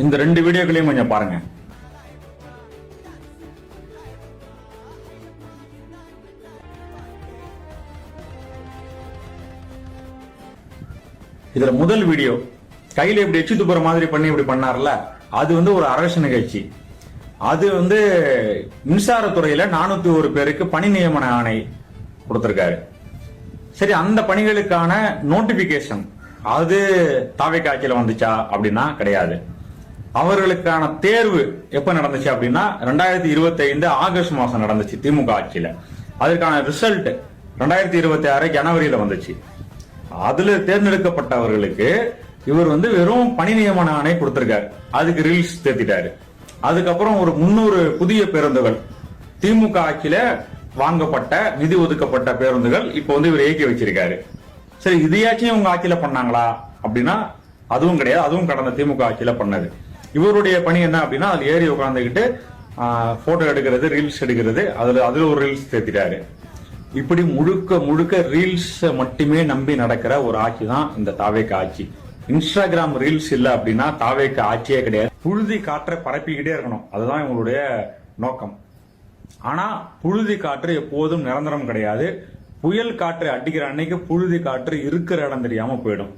இந்த 2 வீடியோக்களையும் கொஞ்சம் பாருங்க. இதுல முதல் வீடியோ கையில இப்படி எச்சு துப்புற மாதிரி பண்ணி இப்படி பண்ணார்ல, அது ஒரு அரசு நிகழ்ச்சி. அது மின்சாரத்துறையில 401 பேருக்கு பணி நியமன ஆணை கொடுத்திருக்காரு. சரி, அந்த பணிகளுக்கான நோட்டிபிகேஷன் அது தாவேக்கா ஆட்சியில வந்துச்சா அப்படின்னா கிடையாது. அவர்களுக்கான தேர்வு எப்ப நடந்துச்சு அப்படின்னா 2025 ஆகஸ்ட் மாசம் நடந்துச்சு திமுக ஆட்சியில. அதற்கான ரிசல்ட் 2026 ஜனவரியில வந்துச்சு. அதுல தேர்ந்தெடுக்கப்பட்டவர்களுக்கு இவர் வெறும் பணி நியமன ஆணை கொடுத்திருக்காரு. அதுக்கு ரீல்ஸ் தேத்திட்டாரு. அதுக்கப்புறம் ஒரு 300 புதிய பேருந்துகள் திமுக ஆட்சியில வாங்கப்பட்ட நிதி ஒதுக்கப்பட்ட பேருந்துகள் இப்ப இவர் இயக்கி வச்சிருக்காரு. சரி, இதையாச்சும் உங்க ஆட்சியில பண்ணாங்களா அப்படின்னா அதுவும் கிடையாது. அதுவும் கடந்த திமுக ஆட்சியில பண்ணது. இவருடைய பணி என்ன அப்படின்னா அதுல ஏறி உட்கார்ந்துகிட்டு போட்டோ எடுக்கிறது, ரீல்ஸ் எடுக்கிறது. அதுல ஒரு ரீல்ஸ் தேத்திட்டாரு. இப்படி முழுக்க முழுக்க ரீல்ஸ் மட்டுமே நம்பி நடக்கிற ஒரு ஆட்சி தான் இந்த தாவேக்கா ஆட்சி. இன்ஸ்டாகிராம் ரீல்ஸ் இல்ல அப்படின்னா தாவேக்கா ஆட்சியே கிடையாது. புழுதி காற்றை பரப்பிக்கிட்டே இருக்கணும், அதுதான் இவங்களுடைய நோக்கம். ஆனா புழுதி காற்று எப்போதும் நிரந்தரம் கிடையாது. புயல் காற்று அடிக்கிற அன்னைக்கு புழுதி காற்று இருக்கிற இடம் தெரியாம போயிடும்.